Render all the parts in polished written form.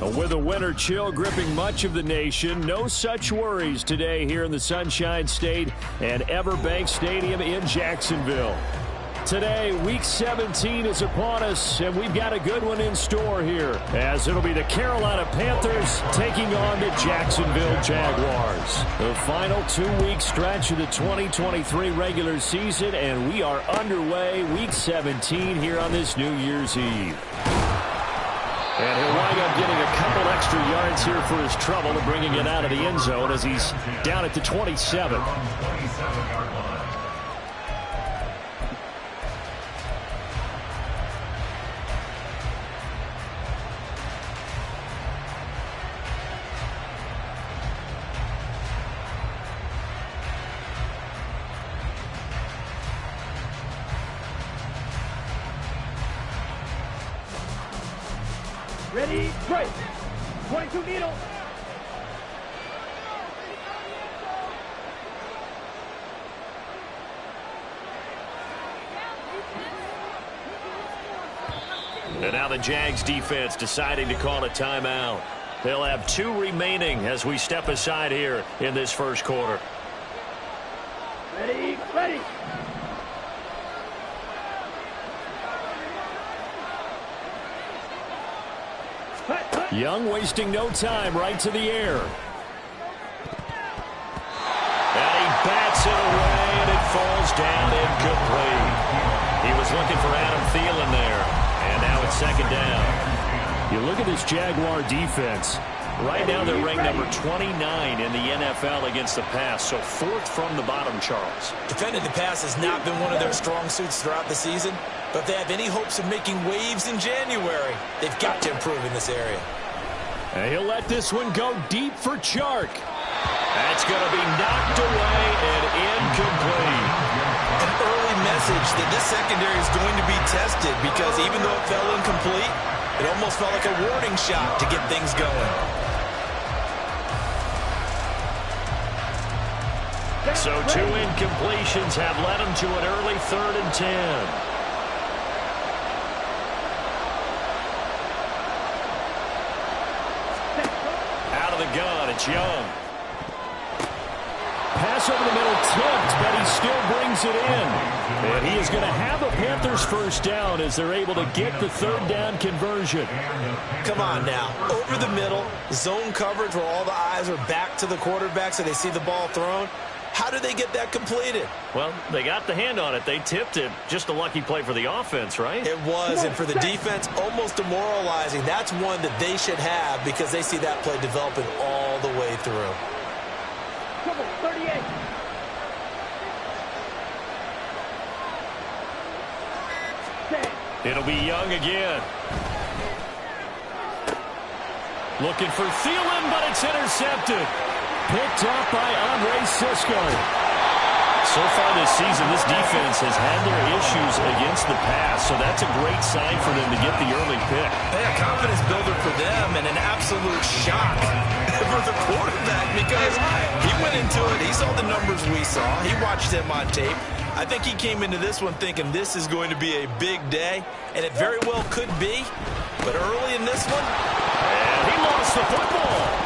With a winter chill gripping much of the nation, no such worries today here in the Sunshine State and Everbank Stadium in Jacksonville. Today, Week 17 is upon us, and we've got a good one in store here, as it'll be the Carolina Panthers taking on the Jacksonville Jaguars. The final 2-week stretch of the 2023 regular season, and we are underway Week 17 here on this New Year's Eve. And he'll wind up getting a couple extra yards here for his trouble and bringing it out of the end zone as he's down at the 27. Ready, break. 22 needle. And now the Jags defense deciding to call a timeout. They'll have 2 remaining as we step aside here in this first quarter. Ready, ready. Young wasting no time, right to the air. And he bats it away, and it falls down incomplete. He was looking for Adam Thielen there, and now it's second down. You look at this Jaguar defense. Right now they're ranked number 29 in the NFL against the pass, so 4th from the bottom, Charles. Defending the pass has not been one of their strong suits throughout the season, but if they have any hopes of making waves in January, they've got to improve in this area. And he'll let this one go deep for Chark. That's going to be knocked away and incomplete. An early message that this secondary is going to be tested because even though it fell incomplete, it almost felt like a warning shot to get things going. So 2 incompletions have led him to an early 3rd and 10. The gun, it's Young. Pass over the middle, tipped, but he still brings it in. And he is going to have a Panthers first down as they're able to get the 3rd down conversion. Come on now. Over the middle, zone coverage where all the eyes are back to the quarterback so they see the ball thrown. How did they get that completed? Well, they got the hand on it. They tipped it. Just a lucky play for the offense, right? It was, and for the defense, almost demoralizing. That's one that they should have because they see that play developing all the way through. 38. It'll be Young again. Looking for Thielen, but it's intercepted. Picked up by Andre Sisco. So far this season, this defense has had their issues against the pass, so that's a great sign for them to get the early pick. A confidence builder for them and an absolute shock for the quarterback because he went into it. He saw the numbers we saw. He watched them on tape. I think he came into this one thinking this is going to be a big day, and it very well could be. But early in this one, and he lost the football.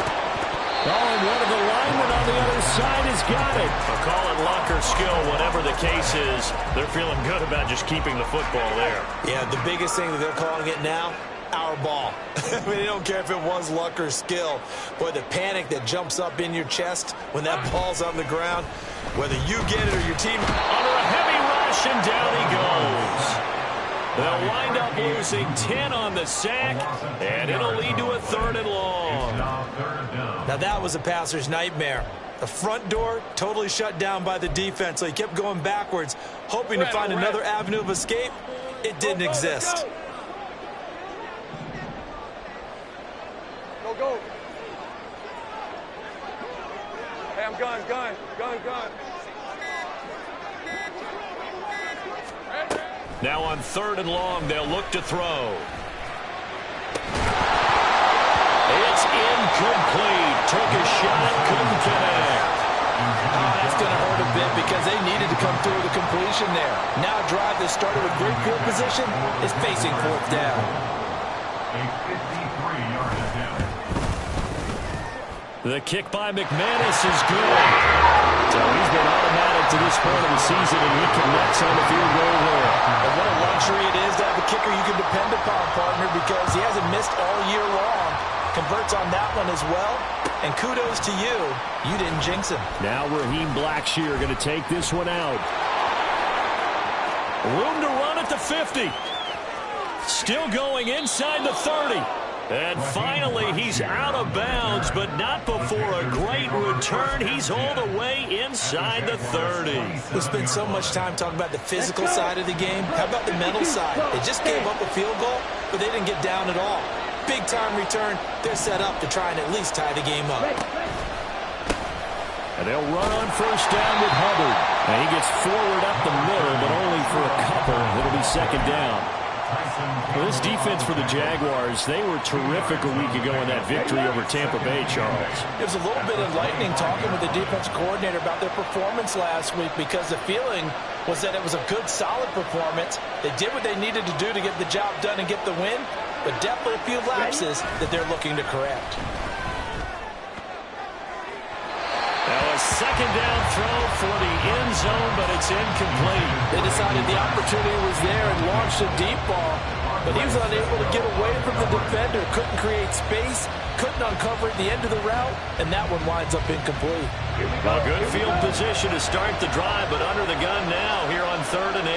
Oh, and one of the linemen on the other side has got it. I'll call it luck or skill, whatever the case is. They're feeling good about just keeping the football there. Yeah, the biggest thing that they're calling it now, our ball. I mean, they don't care if it was luck or skill. Boy, the panic that jumps up in your chest when that ball's on the ground, whether you get it or your team. Under a heavy rush, and down he goes. They'll wind up losing 10 on the sack, and it'll lead to a 3rd and long. Now that was a passer's nightmare. The front door totally shut down by the defense, so he kept going backwards, hoping to find another avenue of escape. It didn't exist. Go, go. Hey, I'm gun. Now on 3rd and long, they'll look to throw. It's incomplete. Took a shot, couldn't connect. That's going to hurt a bit because they needed to come through with a completion there. Now a drive that started with great field position is facing 4th down. A 53-yard attempt. The kick by McManus is good. So he's been automatic to this point of the season, and he connects on the field goal there. And what a luxury it is to have a kicker you can depend upon, partner, because he hasn't missed all year long. Converts on that one as well. And kudos to you. You didn't jinx him. Now Raheem Blackshear going to take this one out. Room to run at the 50. Still going inside the 30. And finally, he's out of bounds, but not before a great return. He's all the way inside the 30. We spent so much time talking about the physical side of the game. How about the mental side? They just gave up a field goal, but they didn't get down at all. Big-time return. They're set up to try and at least tie the game up. And they'll run on first down with Hubbard. And he gets forward up the middle, but only for a couple. It'll be second down. Well, this defense for the Jaguars, they were terrific a week ago in that victory over Tampa Bay, Charles. It was a little bit enlightening talking with the defensive coordinator about their performance last week, because the feeling was that it was a good, solid performance. They did what they needed to do to get the job done and get the win, but definitely a few lapses that they're looking to correct. Now a second down throw for the end zone, but it's incomplete. They decided the opportunity was there and launched a deep ball, but he was unable to get away from the defender. Couldn't create space, couldn't uncover at the end of the route, and that one winds up incomplete. A good field position to start the drive, but under the gun now here on 3rd and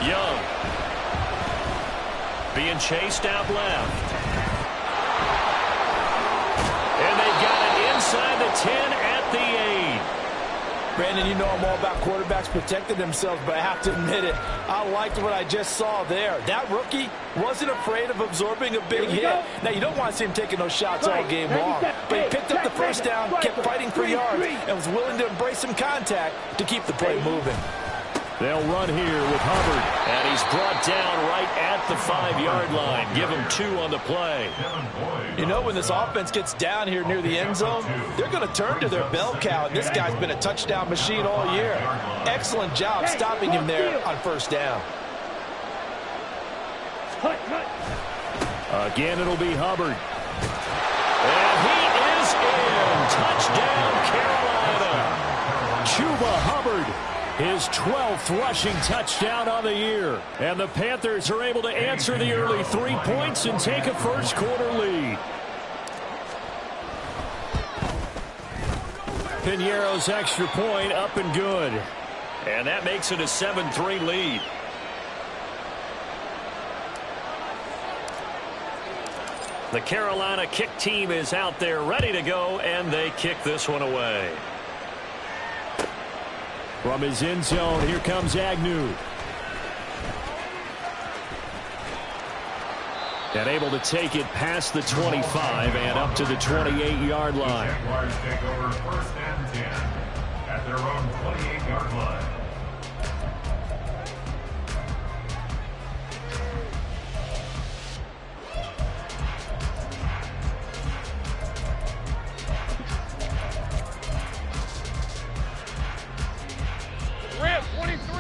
8. Young. Being chased out left. And they got it inside the 10 at the 8. Brandon, you know I'm all about quarterbacks protecting themselves, but I have to admit it, I liked what I just saw there. That rookie wasn't afraid of absorbing a big hit. Now, you don't want to see him taking those shots all game long, but he picked up the first down, kept fighting for yards, and was willing to embrace some contact to keep the play moving. They'll run here with Hubbard, and he's brought down right at the 5-yard line. Give him 2 on the play. You know, when this offense gets down here near the end zone, they're going to turn to their bell cow, and this guy's been a touchdown machine all year. Excellent job stopping him there on first down. Again, it'll be Hubbard. And he is in. Touchdown, Carolina. Chuba Hubbard. His 12th rushing touchdown on the year. And the Panthers are able to answer the early 3 points and take a first-quarter lead. Piñeiro's extra point up and good. And that makes it a 7-3 lead. The Carolina kick team is out there ready to go, and they kick this one away. From his end zone, here comes Agnew. And able to take it past the 25 and up to the 28-yard line. Jaguars take over 1st and 10 at their own 28-yard line.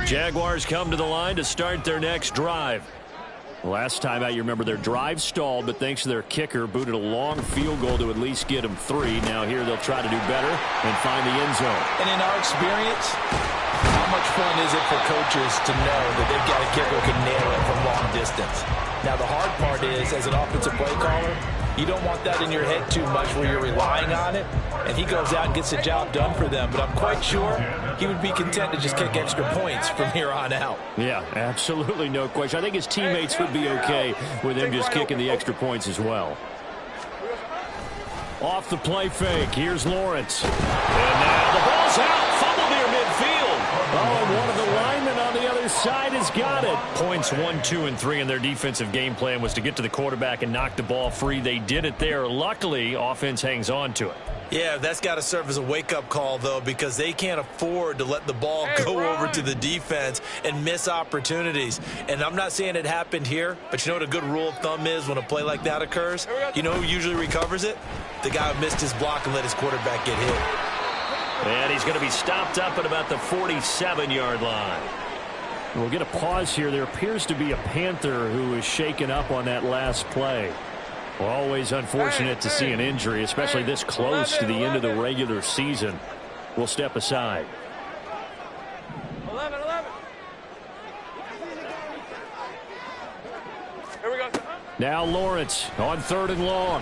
Jaguars come to the line to start their next drive. Last time out, you remember their drive stalled, but thanks to their kicker, booted a long field goal to at least get them 3. Now here they'll try to do better and find the end zone. And in our experience, how much fun is it for coaches to know that they've got a kicker who can nail it from long distance? Now the hard part is, as an offensive play caller, you don't want that in your head too much where you're relying on it, and he goes out and gets the job done for them. But I'm quite sure he would be content to just kick extra points from here on out. Yeah, absolutely no question. I think his teammates would be okay with him just kicking the extra points as well. Off the play fake, here's Lawrence. And now the ball's out, fumble near midfield. Oh, and one of the linemen on the other side has got it. Points 1, 2, and 3 in their defensive game plan was to get to the quarterback and knock the ball free. They did it there. Luckily, offense hangs on to it. Yeah, that's got to serve as a wake-up call, though, because they can't afford to let the ball go over to the defense and miss opportunities. And I'm not saying it happened here, but you know what a good rule of thumb is when a play like that occurs? You know who usually recovers it? The guy who missed his block and let his quarterback get hit. And he's going to be stopped up at about the 47-yard line. We'll get a pause here. There appears to be a Panther who is shaken up on that last play. Well, always unfortunate to see an injury, especially this close to the end of the regular season. We'll step aside. 11. Here we go. Now Lawrence on 3rd and long.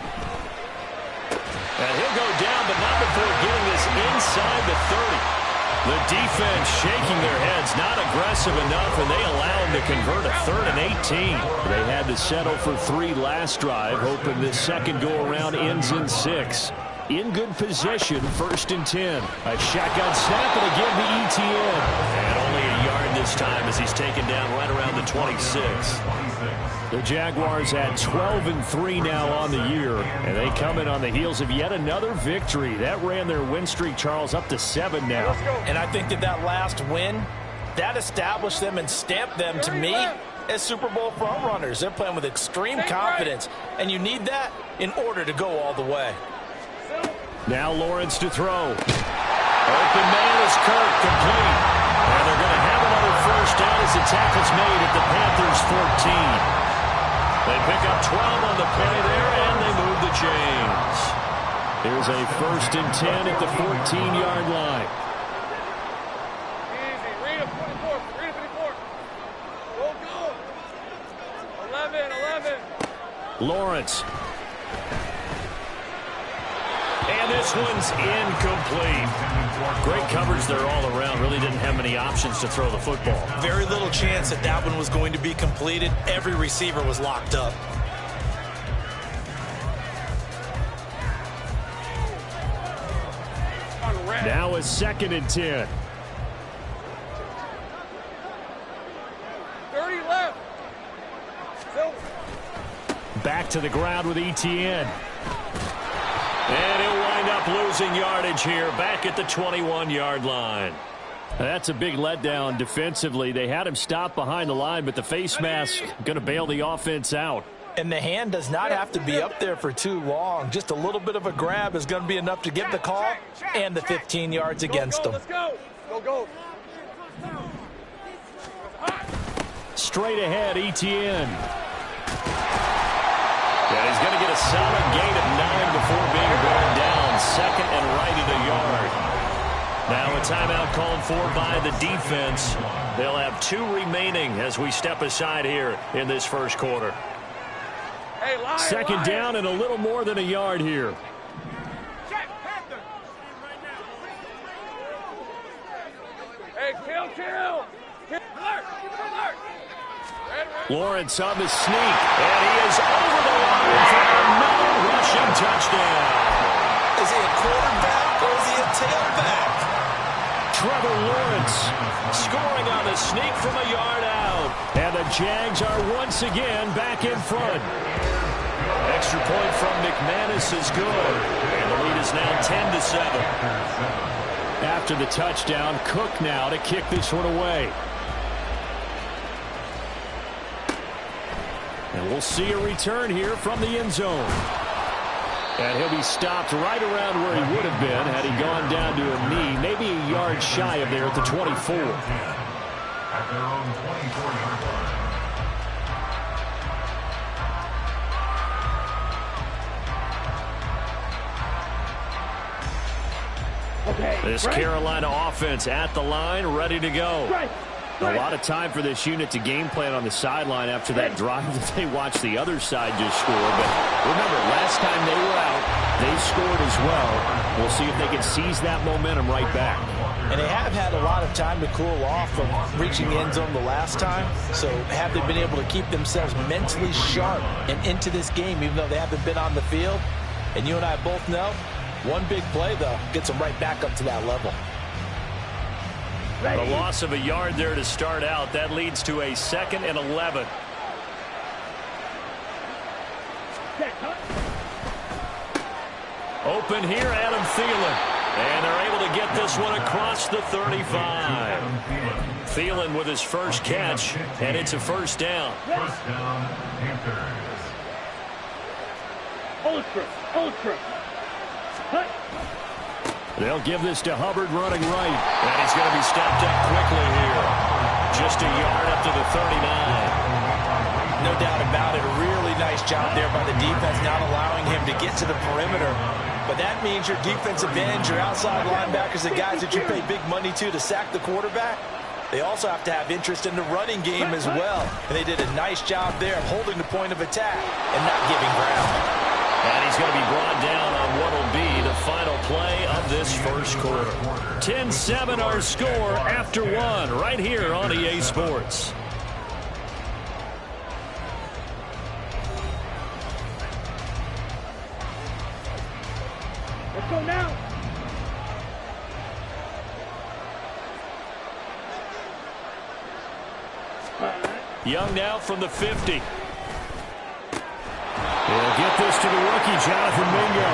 And he'll go down, but not before getting this inside the 30. The defense shaking their heads, not aggressive enough, and they allow him to convert a 3rd and 18. They had to settle for 3 last drive, hoping this second go-around ends in 6. In good position, 1st and 10. A shotgun snap, and again the ETN. And only a yard this time as he's taken down right around the 26. The Jaguars had 12-3 now on the year, and they come in on the heels of yet another victory. That ran their win streak, Charles, up to 7 now. And I think that last win, that established them and stamped them, to me, as Super Bowl frontrunners. They're playing with extreme confidence, and you need that in order to go all the way. Now Lawrence to throw. Open man is Kirk, complete. And they're going to have another first down as the tackle's made at the Panthers' 14. They pick up 12 on the play there, and they move the chains. Here's a 1st and 10 at the 14-yard line. Easy. Read it, 24. Read it, 54. Go. 11. Lawrence. And this one's incomplete. Great coverage there all around. Really didn't have many options to throw the football. Very little chance that one was going to be completed. Every receiver was locked up. Now a 2nd and 10. 30 left. Back to the ground with ETN. And he'll wind up losing yardage here, back at the 21-yard line. That's a big letdown defensively. They had him stopped behind the line, but the face mask going to bail the offense out. And the hand does not have to be up there for too long. Just a little bit of a grab is going to be enough to get the call and the 15 yards against them. Let's go. Go. Straight ahead, ETN. And he's going to get a solid gain of 9 before being brought down. 2nd and right at a yard. Now a timeout called for by the defense. They'll have 2 remaining as we step aside here in this first quarter. Hey, 2nd down and a little more than a yard here. Check, Panther. Hey, kill. Alert. Lawrence on the sneak, and he is over the line for another rushing touchdown. Is he a quarterback or is he a tailback? Trevor Lawrence scoring on the sneak from a yard out. And the Jags are once again back in front. Extra point from McManus is good. And the lead is now 10-7. After the touchdown, Cook now to kick this one away. And we'll see a return here from the end zone. And he'll be stopped right around where he would have been had he gone down to a knee, maybe a yard shy of there at the 24. At their own 24-yard line. Okay. This Carolina offense at the line, ready to go. A lot of time for this unit to game plan on the sideline after that drive that they watched the other side just score. But remember, last time they were out, they scored as well. We'll see if they can seize that momentum right back. And they have had a lot of time to cool off from reaching the end zone the last time. So have they been able to keep themselves mentally sharp and into this game, even though they haven't been on the field? And you and I both know, one big play, though, gets them right back up to that level. The loss of a yard there to start out. That leads to a 2nd and 11. Open here, Adam Thielen. And they're able to get this one across the 35. Thielen with his first catch, and it's a first down. First down, Panthers. Ultra. They'll give this to Hubbard running right. And he's going to be stopped up quickly here. just a yard up to the 39. No doubt about it. A really nice job there by the defense, not allowing him to get to the perimeter. But that means your defensive ends, your outside linebackers, the guys that you pay big money to sack the quarterback, they also have to have interest in the running game as well. And they did a nice job there of holding the point of attack and not giving ground. And he's going to be brought down on what will be the final play of this first quarter. 10-7 our score after one right here on EA Sports. Let's go now. Young now from the 50. He'll get this to the rookie, Jonathan Mingo.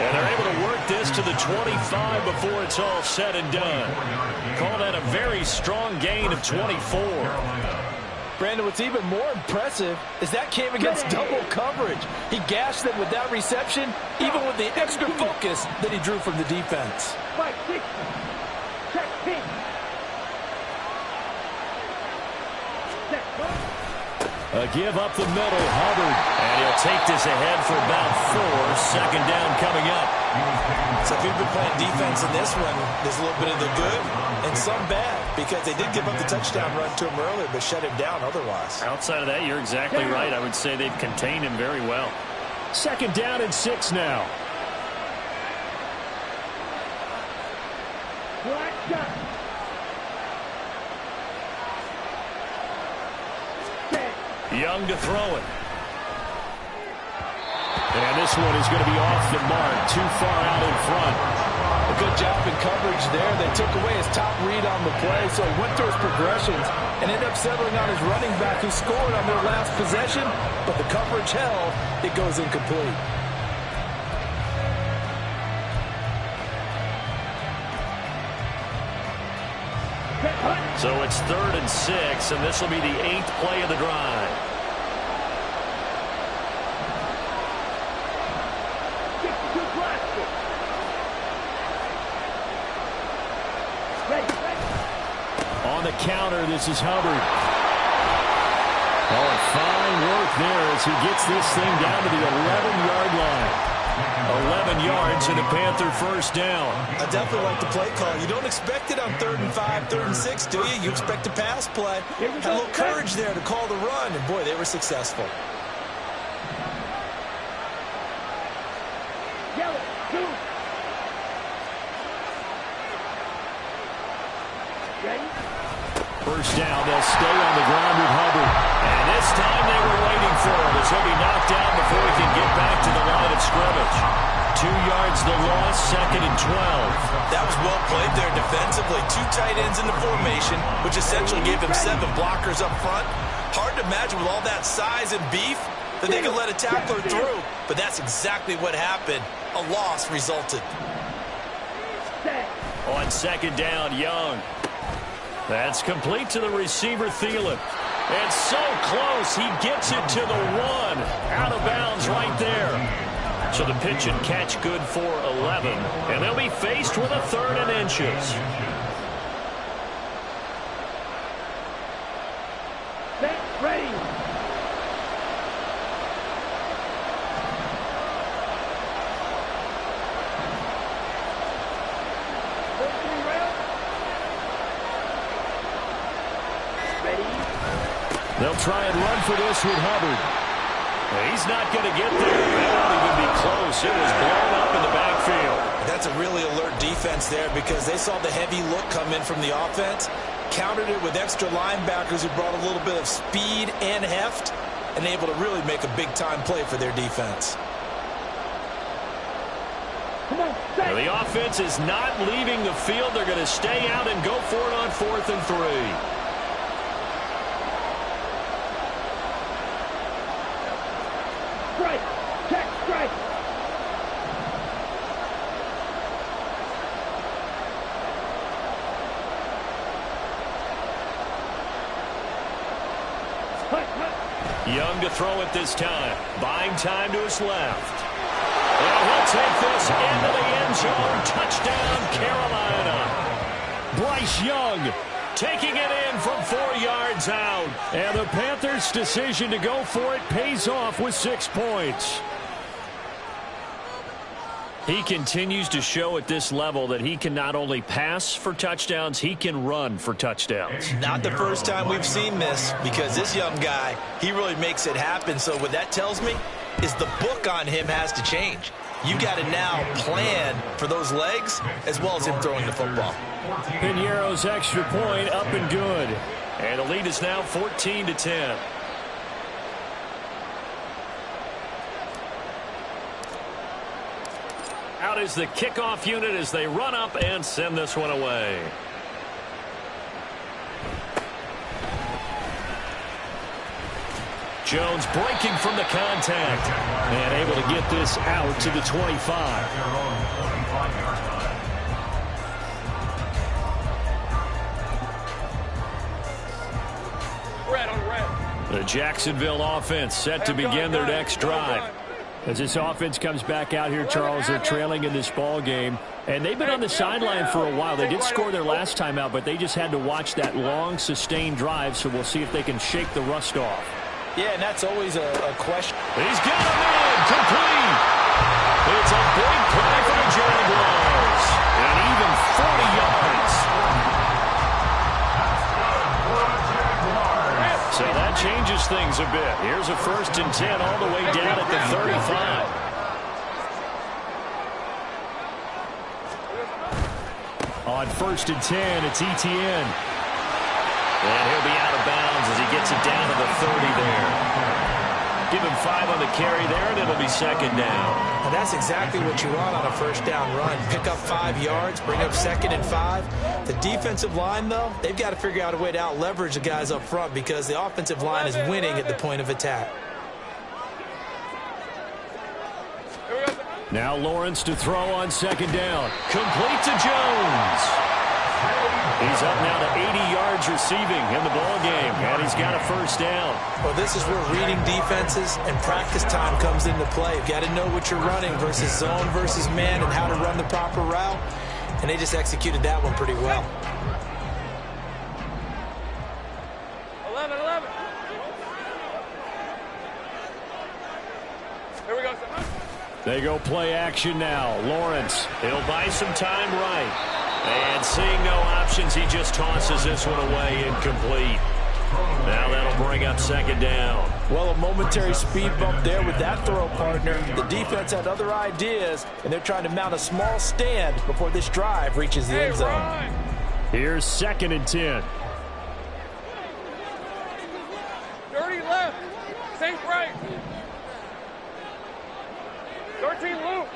And they're able to work this to the 25 before it's all said and done. Call that a very strong gain of 24. Brandon, what's even more impressive is that came against double coverage. He gashed them with that reception, even with the extra focus that he drew from the defense. Mike, 6. Check, pink. A give up the middle, Hubbard. And he'll take this ahead for about 4. Second down coming up. So if you've been playing defense in this one, there's a little bit of the good and some bad, because they did give up the touchdown run to him earlier, but shut him down otherwise. Outside of that, you're exactly right. I would say they've contained him very well. Second down and 6 now. Black shot. Young to throw it. And this one is going to be off the mark, too far out in front. A good job in coverage there. They took away his top read on the play, so he went through his progressions and ended up settling on his running back who scored on their last possession, but the coverage held. It goes incomplete. So it's 3rd and 6, and this will be the 8th play of the drive. On the counter, this is Hubbard. Oh, fine work there as he gets this thing down to the 11-yard line. 11 yards and a Panther first down. I definitely like the play call. You don't expect it on 3rd and 5, 3rd and 6, do you? You expect a pass play. Had a little courage there to call the run, and boy, they were successful. First down, they'll stay on the ground with Hubbard. And this time they were waiting for him as he'll be knocked down before he can get back to the line of scrimmage. 2 yards the loss, 2nd and 12. That was well played there defensively. 2 tight ends in the formation, which essentially gave them 7 blockers up front. Hard to imagine with all that size and beef that they could let a tackler through. But that's exactly what happened. A loss resulted. On 2nd down, Young. That's complete to the receiver, Thielen. And so close, he gets it to the 1. Out of bounds right there. So the pitch and catch good for 11. And they'll be faced with a 3rd and inches. Set, ready. They'll try and run for this with Hubbard. He's not going to get there. That won't even be close. It was blown up in the backfield. That's a really alert defense there because they saw the heavy look come in from the offense, countered it with extra linebackers who brought a little bit of speed and heft, and able to really make a big-time play for their defense. Now, the offense is not leaving the field. They're going to stay out and go for it on 4th and 3. Young to throw it this time. Buying time to his left. And he'll take this into the end zone. Touchdown, Carolina. Bryce Young, taking it in from 4 yards out. And the Panthers' decision to go for it pays off with 6 points. He continues to show at this level that he can not only pass for touchdowns, he can run for touchdowns. Not the first time we've seen this, because this young guy, he really makes it happen. So what that tells me is the book on him has to change. You've got to now plan for those legs as well as him throwing the football. Piñeiro's extra point up and good. And the lead is now 14-10. Out is the kickoff unit as they run up and send this one away. Jones breaking from the contact and able to get this out to the 25. The Jacksonville offense set to begin their next drive. As this offense comes back out here, Charles, they're trailing in this ball game. And they've been on the sideline for a while. They did score their last time out, but they just had to watch that long, sustained drive. So we'll see if they can shake the rust off. Yeah, and that's always a question. He's got him in, complete. It's a big play for the Jaguars. And even 40 yards. So that changes things a bit. Here's a 1st and 10 all the way down at the 35. On 1st and 10, it's Etienne. And he'll be out of bounds as he gets it down to the 30 there. Give him 5 on the carry there, and it'll be 2nd down. And that's exactly what you want on a 1st down run. Pick up 5 yards, bring up 2nd and 5. The defensive line, though, they've got to figure out a way to out-leverage the guys up front because the offensive line is winning at the point of attack. Now Lawrence to throw on 2nd down. Complete to Jones. He's up now to 80 yards receiving in the ball game, and he's got a 1st down. Well, this is where reading defenses and practice time comes into play. You've got to know what you're running versus zone versus man and how to run the proper route, and they just executed that one pretty well. 11. Here we go. They go play action now. Lawrence, he'll buy some time right. And seeing no options, he just tosses this one away, incomplete. Now that'll bring up 2nd down. Well, a momentary speed bump there with that throw, partner. The defense had other ideas, and they're trying to mount a small stand before this drive reaches the end zone. Here's 2nd and 10. Dirty left. Safe right. 13 loop.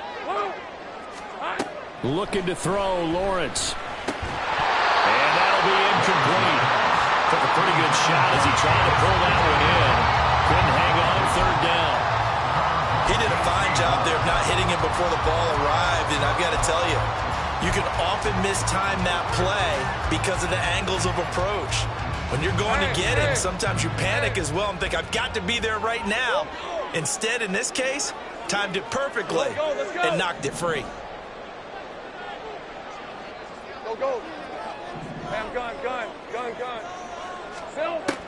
Hot. Looking to throw, Lawrence. And that'll be incomplete. Took a pretty good shot as he tried to pull that one in. Couldn't hang on 3rd down. He did a fine job there of not hitting him before the ball arrived, and I've got to tell you, you can often mistime that play because of the angles of approach. When you're going to get it, sometimes you panic as well and think, I've got to be there right now. Instead, in this case, timed it perfectly and knocked it free. Go. Bam, gun.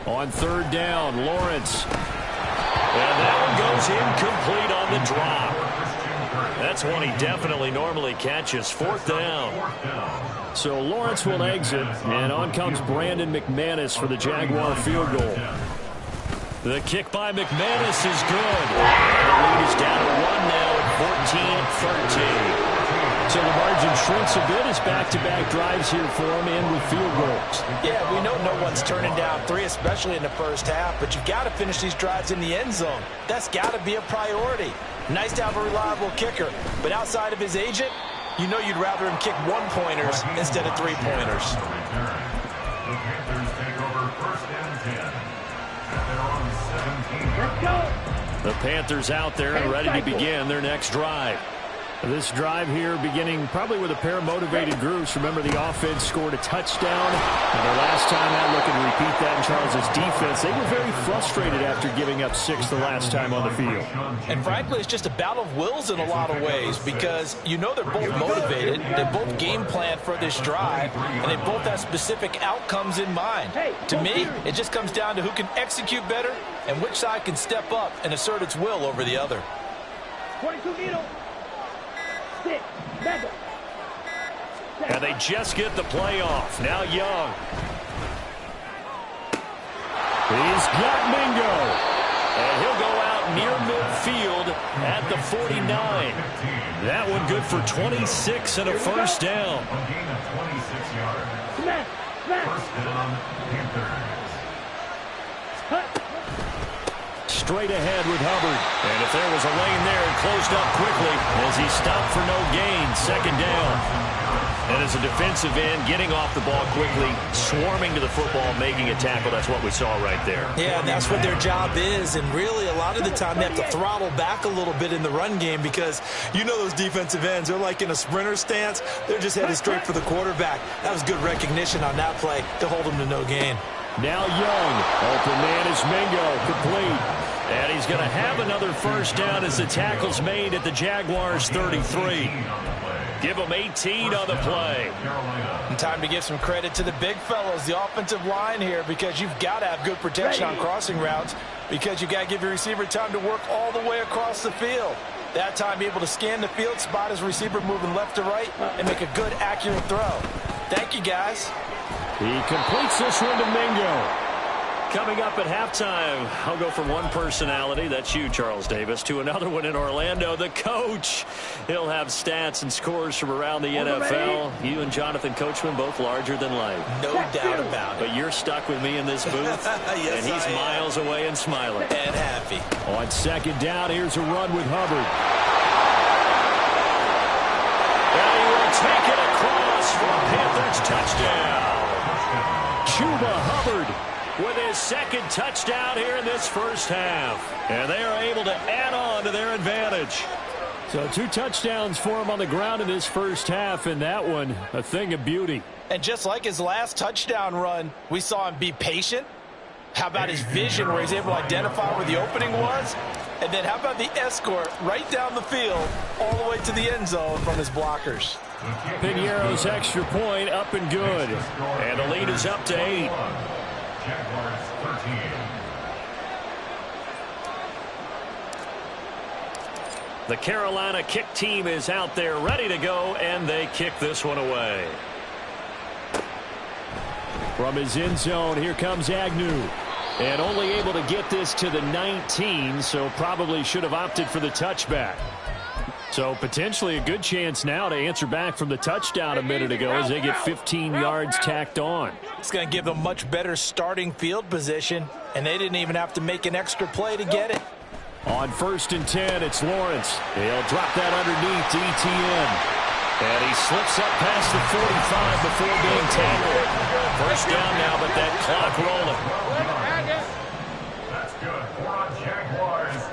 On 3rd down, Lawrence. And that one goes incomplete on the drop. That's one he definitely normally catches. 4th down. So Lawrence will exit, and on comes Brandon McManus for the Jaguar field goal. The kick by McManus is good. And the lead is down to 1 now at 14-13. So the margin shrinks a bit as back-to-back drives here for him and with field goals. Yeah, we know no one's turning down 3, especially in the 1st half, but you've got to finish these drives in the end zone. That's got to be a priority. Nice to have a reliable kicker, but outside of his agent, you know you'd rather him kick 1-pointers instead of 3-pointers. The Panthers take over 1st and 10 at their own 17. Let's go. The Panthers out there and ready to begin their next drive. This drive here beginning probably with a pair of motivated groups. Remember, the offense scored a touchdown. And the last time out, looking to repeat that in Charles's defense. They were very frustrated after giving up 6 the last time on the field. And frankly, it's just a battle of wills in a lot of ways because you know they're both motivated. They both game plan for this drive, and they both have specific outcomes in mind. To me, it just comes down to who can execute better and which side can step up and assert its will over the other. 22 needle. And they just get the play off. Now Young. He's got Mingo. And he'll go out near midfield at the 49. That one good for 26 and a first down. A gain of 26 yards. First down, Panthers. Straight ahead with Hubbard. And if there was a lane there, it closed up quickly as he stopped for no gain. Second down. And as a defensive end, getting off the ball quickly, swarming to the football, making a tackle. That's what we saw right there. Yeah, and that's what their job is. And really, a lot of the time, they have to throttle back a little bit in the run game because you know those defensive ends, they're like in a sprinter stance. They're just headed straight for the quarterback. That was good recognition on that play to hold them to no gain. Now Young. Open man is Mingo. Complete. And he's going to have another first down as the tackle's made at the Jaguars 33. Give them 18 on the play. And time to give some credit to the big fellows, the offensive line here, because you've got to have good protection on crossing routes because you've got to give your receiver time to work all the way across the field. That time, be able to scan the field, spot his receiver moving left to right, and make a good, accurate throw. Thank you, guys. He completes this one to Mingo. Coming up at halftime, I'll go from one personality, that's you, Charles Davis, to another one in Orlando, the coach. He'll have stats and scores from around the NFL. You and Jonathan Coachman, both larger than life. No doubt about it. But you're stuck with me in this booth, yes, and he's miles away and smiling. And happy. On second down, here's a run with Hubbard. And he will take it across for a Panthers touchdown. Chuba Hubbard with his second touchdown here in this first half. And they are able to add on to their advantage. So 2 touchdowns for him on the ground in this first half, and that one a thing of beauty. And just like his last touchdown run, we saw him be patient. How about his vision where he's able to identify where the opening was? And then how about the escort right down the field all the way to the end zone from his blockers? Piñeiro's extra point up and good. And the lead is up to 8. Jaguars 13. The Carolina kick team is out there ready to go, and they kick this one away. From his end zone, here comes Agnew. And only able to get this to the 19, so probably should have opted for the touchback. So potentially a good chance now to answer back from the touchdown a minute ago as they get 15 yards tacked on. It's going to give them much better starting field position, and they didn't even have to make an extra play to get it. On 1st and 10, it's Lawrence. He'll drop that underneath to ETN. And he slips up past the 45 before being tackled. First down now, but that clock rolling. That's good. 4 on Jaguars.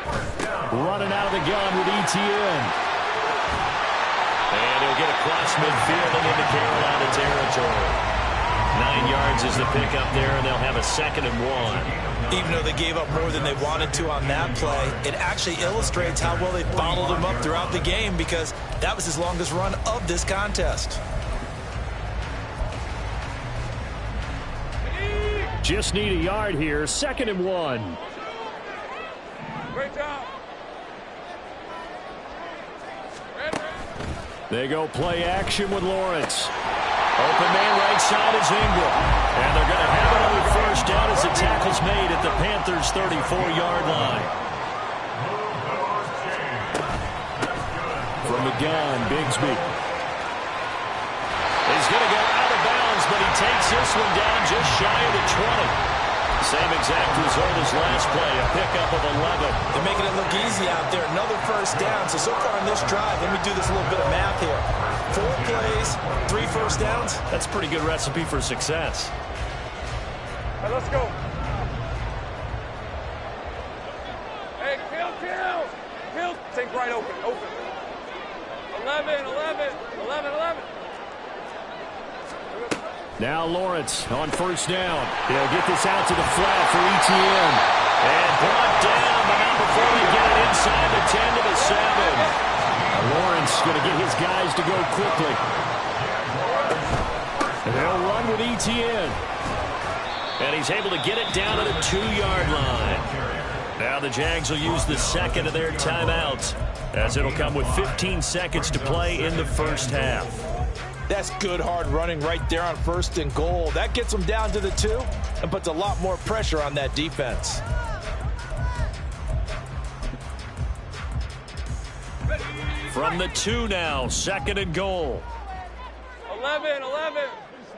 First down. Running out of the gun with ETN. And he'll get across midfield and into Carolina territory. 9 yards is the pickup there, and they'll have a 2nd and 1. Even though they gave up more than they wanted to on that play, it actually illustrates how well they bottled him up throughout the game because that was his longest run of this contest. Just need a yard here. 2nd and 1. Great job. They go play action with Lawrence. Open man right side is Ingram. And they're going to have another first down as the tackle's made at the Panthers' 34-yard line. From the gun, Bigsby. He's going to go out of bounds, but he takes this one down just shy of the 20. Same exact result as last play, a pickup of 11. They're making it look easy out there. Another first down. So far in this drive, let me do this little bit of math here. 4 plays, 3 first downs. That's a pretty good recipe for success. All right, let's go. Hey, kill. Think right open. 11. Now Lawrence on first down. He'll get this out to the flat for ETN. And brought down, but not before they get it inside the 10 to the 7. Lawrence going to get his guys to go quickly. And they'll run with ETN. And he's able to get it down to the 2-yard line. Now the Jags will use the second of their timeouts, as it'll come with 15 seconds to play in the first half. That's good hard running right there on first and goal. That gets them down to the 2 and puts a lot more pressure on that defense. From the 2 now, second and goal. 11.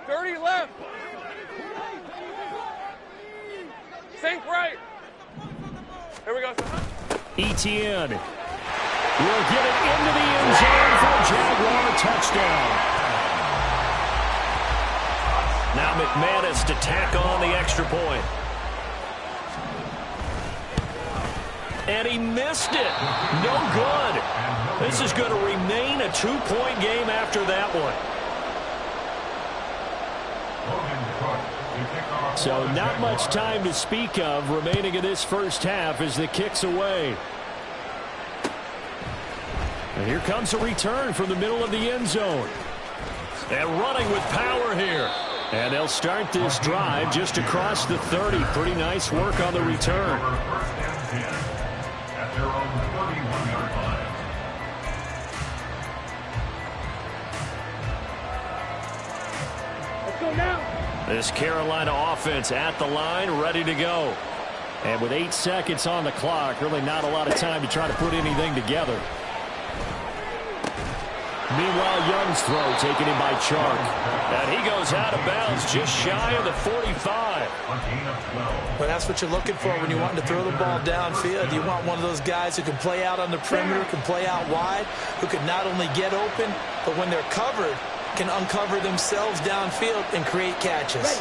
30 left. Sink right. Here we go. ETN will get it into the end zone for a Jaguar touchdown. Now McManus to tack on the extra point. And he missed it. No good. This is going to remain a 2-point game after that one. So not much time to speak of remaining in this first half as the kick's away. And here comes a return from the middle of the end zone. And running with power here. And they'll start this drive just across the 30. Pretty nice work on the return. At their own 31-yard line. Let's go now. This Carolina offense at the line, ready to go. And with 8 seconds on the clock, really not a lot of time to try to put anything together. Meanwhile, Young's throw taken in by Chark. And he goes out of bounds just shy of the 45. But that's what you're looking for when you're wanting to throw the ball downfield. You want one of those guys who can play out on the perimeter, can play out wide, who can not only get open, but when they're covered, can uncover themselves downfield and create catches.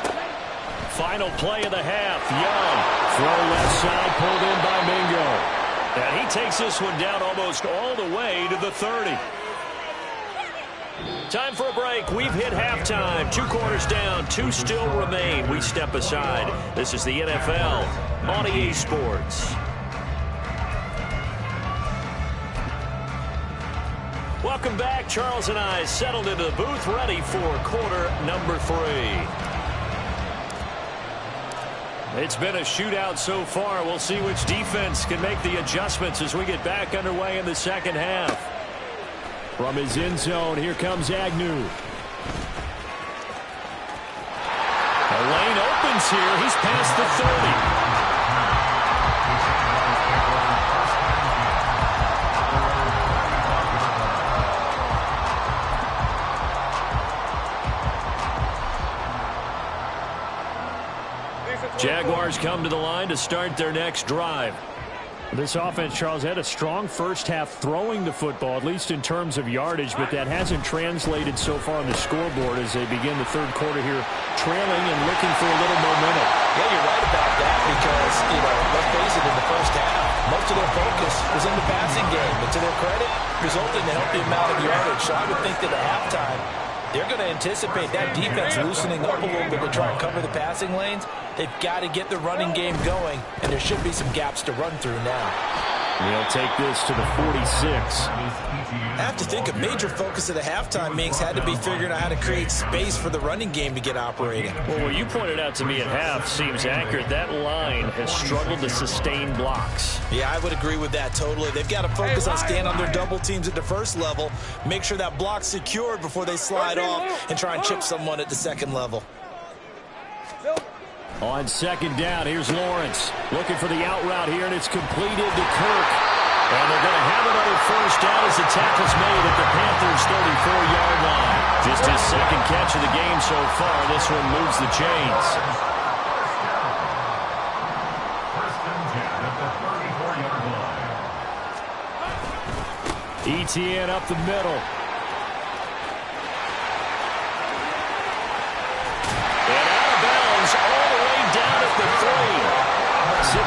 Final play of the half. Young. Throw left side, pulled in by Mingo. And he takes this one down almost all the way to the 30. Time for a break. We've hit halftime. 2 quarters down. 2 still remain. We step aside. This is the NFL on EA Sports. Welcome back. Charles and I settled into the booth, ready for quarter number 3. It's been a shootout so far. We'll see which defense can make the adjustments as we get back underway in the second half. From his end zone, here comes Agnew. The lane opens here. He's past the 30. Jaguars come to the line to start their next drive. This offense, Charles, had a strong first half throwing the football, at least in terms of yardage, but that hasn't translated so far on the scoreboard as they begin the third quarter here, trailing and looking for a little momentum. Yeah, you're right about that because, let's face it, in the first half, most of their focus was in the passing game, but to their credit, resulted in a healthy amount of yardage. So I would think that at halftime, they're going to anticipate that defense loosening up a little bit to try and cover the passing lanes. They've got to get the running game going, and there should be some gaps to run through now. They'll take this to the 46. I have to think a major focus at the halftime meetings had to be figuring out how to create space for the running game to get operating. Well, what you pointed out to me at half seems accurate. That line has struggled to sustain blocks. Yeah, I would agree with that totally. They've got to focus on staying on their double teams at the first level, make sure that block's secured before they slide off and try and chip someone at the second level. On second down, here's Lawrence looking for the out route here, and it's completed to Kirk. And they're going to have another first down as the tackle's made at the Panthers' 34-yard line. Just his second catch of the game so far. This one moves the chains. First and 10 at the 34-yard line. ETN up the middle. And out of bounds all the way down at the 3. 66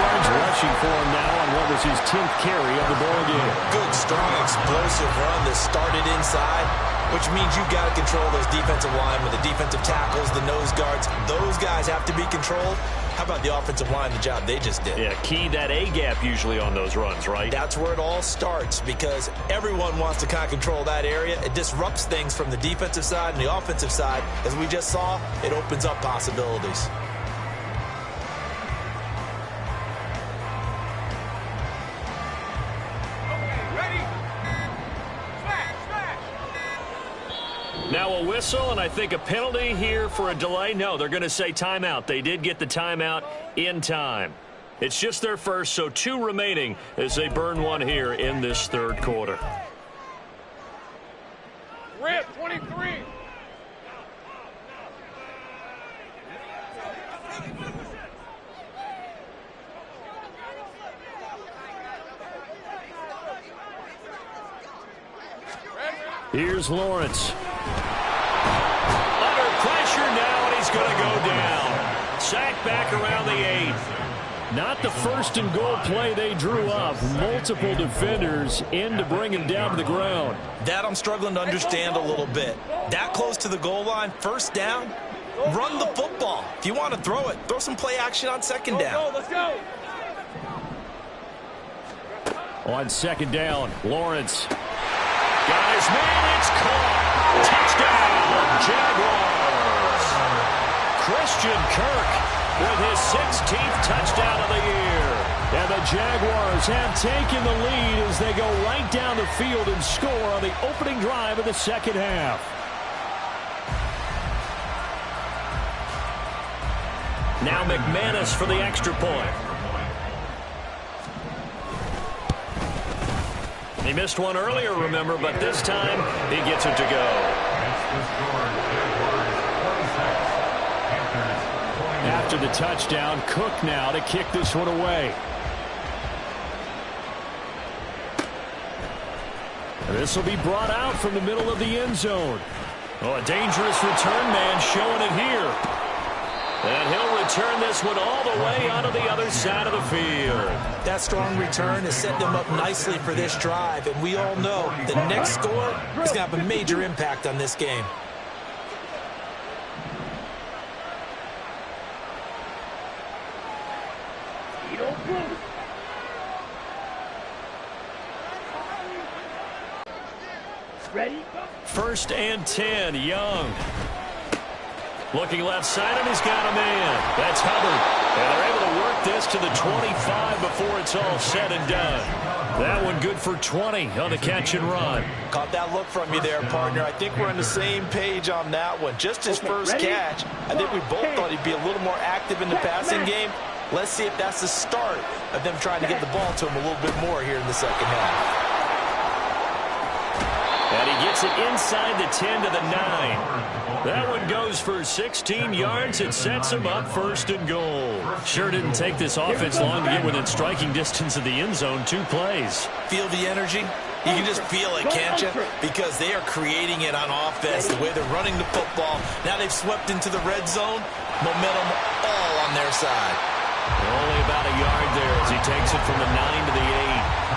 yards rushing for him now on what was his 10th carry of the ball game. Good, strong, explosive run that started inside, which means you've got to control those defensive linemen, the defensive tackles, the nose guards. Those guys have to be controlled. How about the offensive line, the job they just did? Yeah, key that A-gap usually on those runs, right? That's where it all starts because everyone wants to kind of control that area. It disrupts things from the defensive side and the offensive side. As we just saw, it opens up possibilities. Now a whistle, and I think a penalty here for a delay. No, they're going to say timeout. They did get the timeout in time. It's just their first, so 2 remaining as they burn one here in this third quarter. Rip, 23. Here's Lawrence. Under pressure now, and he's going to go down. Sacked back around the 8. Not the first and goal play they drew up. Multiple defenders in to bring him down to the ground. That I'm struggling to understand a little bit. That close to the goal line, first down, run the football. If you want to throw it, throw some play action on second down. Let's go. On second down, Lawrence. Guys, man, it's caught. Touchdown, Jaguars. Christian Kirk with his 16th touchdown of the year. And the Jaguars have taken the lead as they go right down the field and score on the opening drive of the second half. Now McManus for the extra point. He missed one earlier, remember, but this time he gets it to go. After the touchdown, Cook now to kick this one away. This will be brought out from the middle of the end zone. Oh, a dangerous return man showing it here. And he'll return this one all the way onto the other side of the field. That strong return is setting them up nicely for this drive, and we all know the next score is going to have a major impact on this game. Ready? 1st and 10, Young. Looking left side, and he's got a man. That's Hubbard. And they're able to work this to the 25 before it's all said and done. That one good for 20 on the catch and run. Caught that look from you there, partner. I think we're on the same page on that one. Just his first catch. I think we both thought he'd be a little more active in the passing game. Let's see if that's the start of them trying to get the ball to him a little bit more here in the second half. And he gets it inside the 10 to the 9. That one goes for 16 yards. It sets him up 1st and goal. Sure didn't take this offense long to get within striking distance of the end zone. 2 plays. Feel the energy? You can just feel it, can't you? Because they are creating it on offense, the way they're running the football. Now they've swept into the red zone. Momentum all on their side. Only about a yard there as he takes it from the 9 to the 8.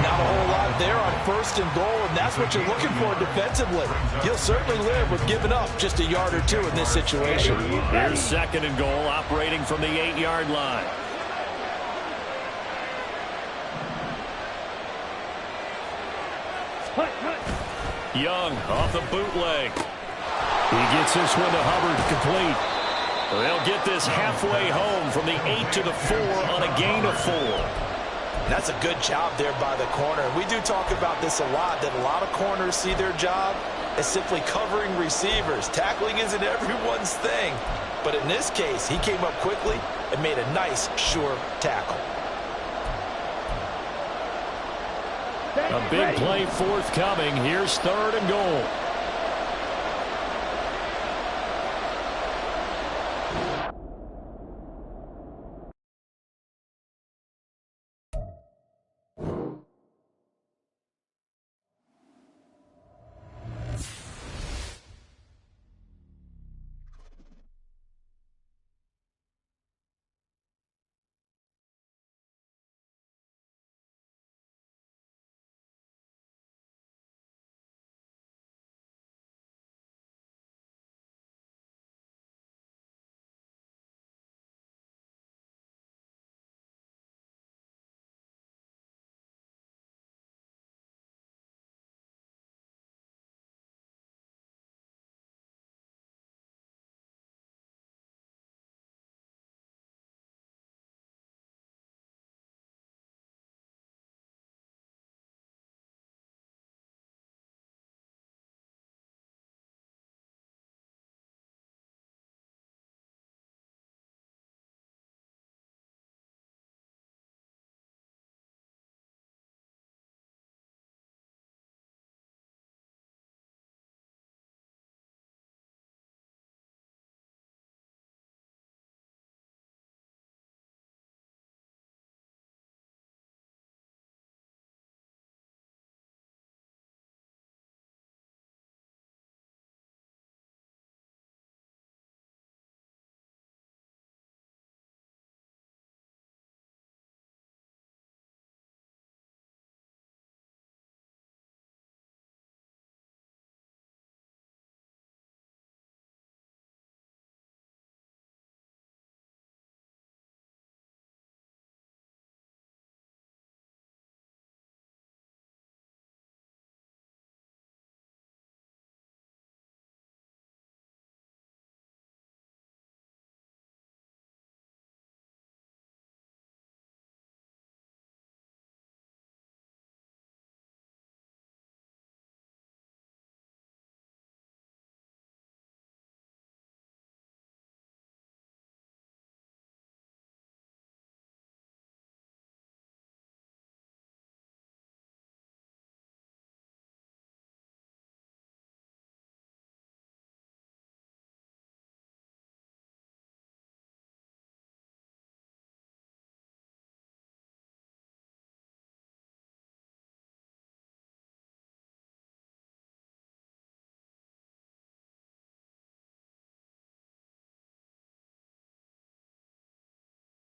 Not a whole lot there on 1st and goal, and that's what you're looking for defensively. You'll certainly live with giving up just a yard or 2 in this situation. Here's 2nd and goal, operating from the 8-yard line. Young off the bootleg. He gets this one to Hubbard, complete. They'll get this halfway home from the 8 to the 4 on a gain of 4. That's a good job there by the corner. We do talk about this a lot, that a lot of corners see their job as simply covering receivers. Tackling isn't everyone's thing. But in this case, he came up quickly and made a nice, sure tackle. A big play forthcoming. Here's 3rd and goal.